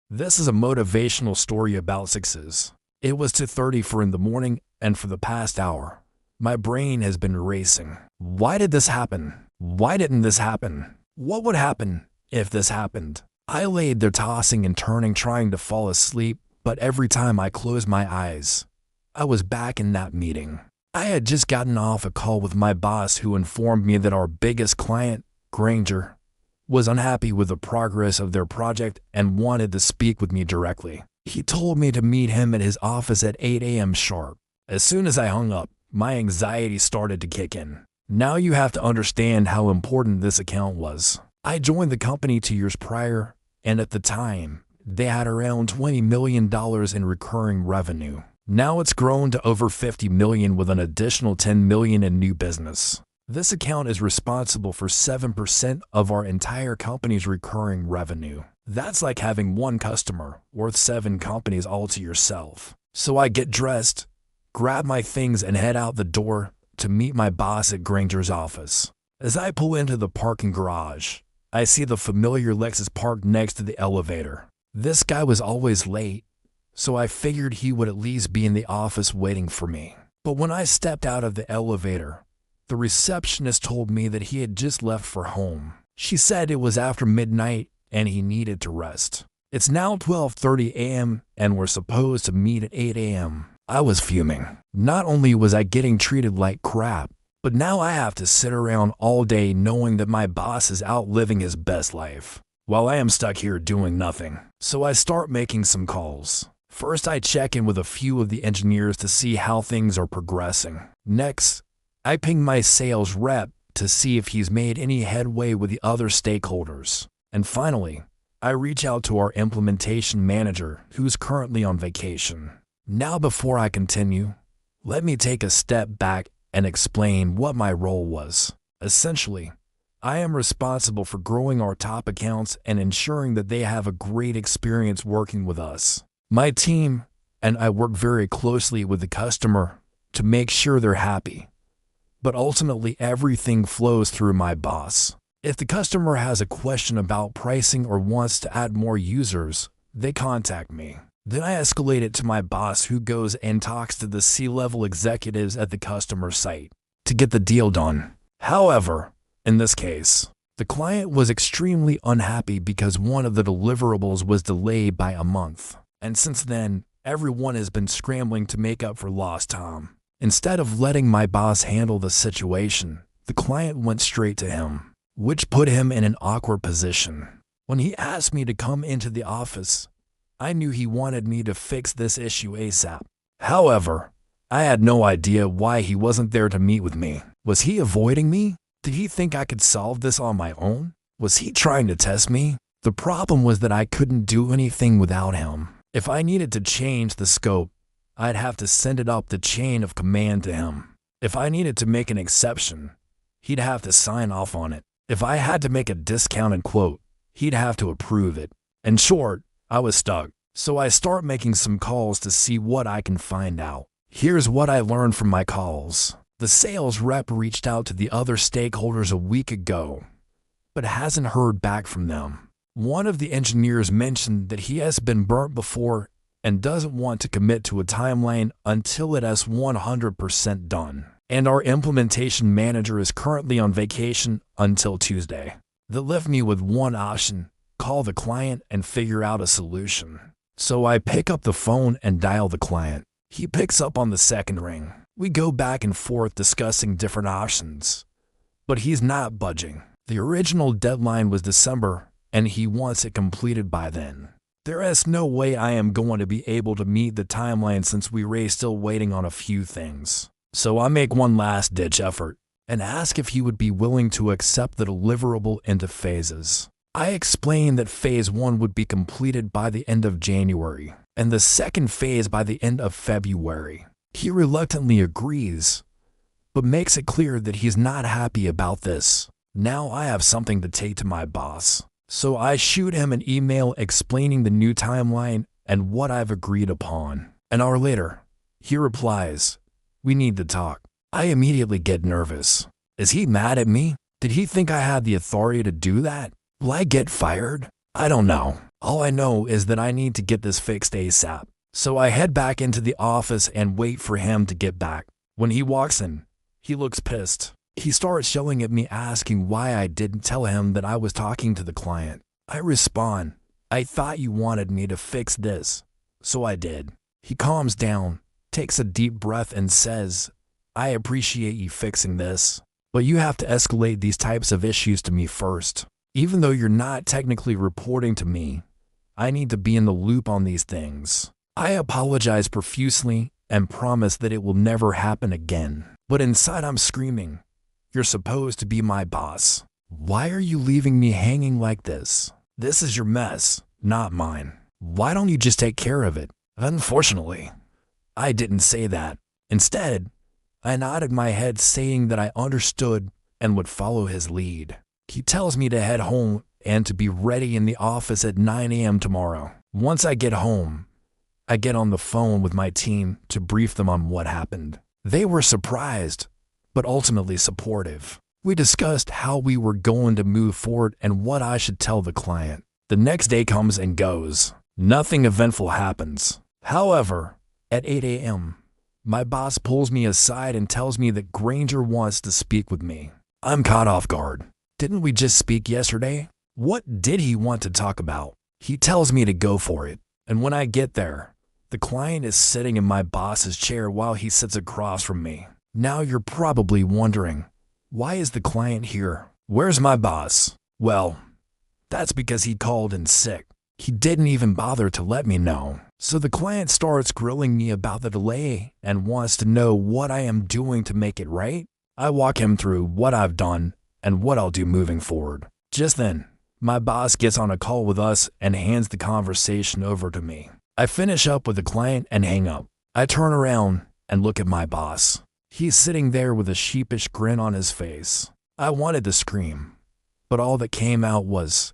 This is a motivational story about success. It was 2:34 in the morning, and for the past hour, my brain has been racing. Why did this happen? Why didn't this happen? What would happen if this happened? I laid there tossing and turning, trying to fall asleep, but every time I closed my eyes, I was back in that meeting. I had just gotten off a call with my boss, who informed me that our biggest client, Granger, was unhappy with the progress of their project and wanted to speak with me directly. He told me to meet him at his office at 8 a.m. sharp. As soon as I hung up, my anxiety started to kick in. Now you have to understand how important this account was. I joined the company 2 years prior, and at the time, they had around $20 million in recurring revenue. Now it's grown to over $50 million with an additional $10 million in new business. This account is responsible for 7% of our entire company's recurring revenue. That's like having one customer worth 7 companies all to yourself. So I get dressed, grab my things, and head out the door to meet my boss at Granger's office. As I pull into the parking garage, I see the familiar Lexus parked next to the elevator. This guy was always late, so I figured he would at least be in the office waiting for me. But when I stepped out of the elevator, the receptionist told me that he had just left for home. She said it was after midnight and he needed to rest. It's now 12:30 a.m. and we're supposed to meet at 8 a.m. I was fuming. Not only was I getting treated like crap, but now I have to sit around all day knowing that my boss is out living his best life, while I am stuck here doing nothing. So I start making some calls. First, I check in with a few of the engineers to see how things are progressing. Next, I ping my sales rep to see if he's made any headway with the other stakeholders. And finally, I reach out to our implementation manager, who's currently on vacation. Now, before I continue, let me take a step back and explain what my role was. Essentially, I am responsible for growing our top accounts and ensuring that they have a great experience working with us. My team and I work very closely with the customer to make sure they're happy. But ultimately, everything flows through my boss. If the customer has a question about pricing or wants to add more users, they contact me. Then I escalate it to my boss, who goes and talks to the C-level executives at the customer site to get the deal done. However, in this case, the client was extremely unhappy because one of the deliverables was delayed by a month. And since then, everyone has been scrambling to make up for lost time. Instead of letting my boss handle the situation, the client went straight to him, which put him in an awkward position. When he asked me to come into the office, I knew he wanted me to fix this issue ASAP. However, I had no idea why he wasn't there to meet with me. Was he avoiding me? Did he think I could solve this on my own? Was he trying to test me? The problem was that I couldn't do anything without him. If I needed to change the scope, I'd have to send it up the chain of command to him. If I needed to make an exception, he'd have to sign off on it. If I had to make a discounted quote, he'd have to approve it. In short, I was stuck. So I start making some calls to see what I can find out. Here's what I learned from my calls. The sales rep reached out to the other stakeholders a week ago, but hasn't heard back from them. One of the engineers mentioned that he has been burnt before and doesn't want to commit to a timeline until it has 100% done. And our implementation manager is currently on vacation until Tuesday. That left me with one option: call the client and figure out a solution. So I pick up the phone and dial the client. He picks up on the second ring. We go back and forth discussing different options, but he's not budging. The original deadline was December, and he wants it completed by then. There is no way I am going to be able to meet the timeline since we are still waiting on a few things. So I make one last-ditch effort and ask if he would be willing to accept the deliverable into phases. I explain that phase 1 would be completed by the end of January and the second phase by the end of February. He reluctantly agrees, but makes it clear that he's not happy about this. Now I have something to take to my boss. So I shoot him an email explaining the new timeline and what I've agreed upon. An hour later, he replies, "We need to talk." I immediately get nervous. Is he mad at me? Did he think I had the authority to do that? Will I get fired? I don't know. All I know is that I need to get this fixed ASAP. So I head back into the office and wait for him to get back. When he walks in, he looks pissed. He starts yelling at me, asking why I didn't tell him that I was talking to the client. I respond, I thought you wanted me to fix this, so I did. He calms down, takes a deep breath and says, I appreciate you fixing this, but you have to escalate these types of issues to me first. Even though you're not technically reporting to me, I need to be in the loop on these things. I apologize profusely and promise that it will never happen again. But inside I'm screaming, you're supposed to be my boss. Why are you leaving me hanging like this? This is your mess, not mine. Why don't you just take care of it? Unfortunately, I didn't say that. Instead, I nodded my head saying that I understood and would follow his lead. He tells me to head home and to be ready in the office at 9 a.m. tomorrow. Once I get home, I get on the phone with my team to brief them on what happened. They were surprised, but ultimately supportive. We discussed how we were going to move forward and what I should tell the client. The next day comes and goes. Nothing eventful happens. However, at 8 a.m., my boss pulls me aside and tells me that Granger wants to speak with me. I'm caught off guard. Didn't we just speak yesterday? What did he want to talk about? He tells me to go for it. And when I get there, the client is sitting in my boss's chair while he sits across from me. Now you're probably wondering, why is the client here? Where's my boss? Well, that's because he called in sick. He didn't even bother to let me know. So the client starts grilling me about the delay and wants to know what I am doing to make it right. I walk him through what I've done and what I'll do moving forward. Just then, my boss gets on a call with us and hands the conversation over to me. I finish up with the client and hang up. I turn around and look at my boss. He's sitting there with a sheepish grin on his face. I wanted to scream, but all that came out was,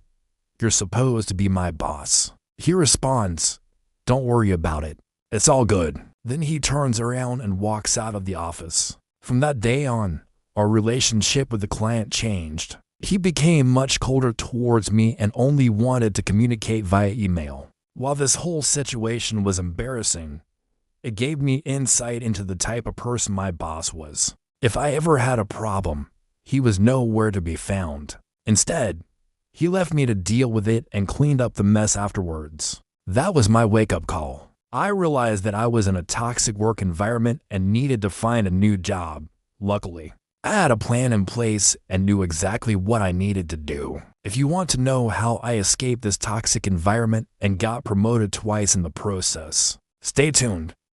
"You're supposed to be my boss." He responds, "Don't worry about it. It's all good." Then he turns around and walks out of the office. From that day on, our relationship with the client changed. He became much colder towards me and only wanted to communicate via email. While this whole situation was embarrassing, it gave me insight into the type of person my boss was. If I ever had a problem, he was nowhere to be found. Instead, he left me to deal with it and cleaned up the mess afterwards. That was my wake-up call. I realized that I was in a toxic work environment and needed to find a new job. Luckily, I had a plan in place and knew exactly what I needed to do. If you want to know how I escaped this toxic environment and got promoted twice in the process, stay tuned.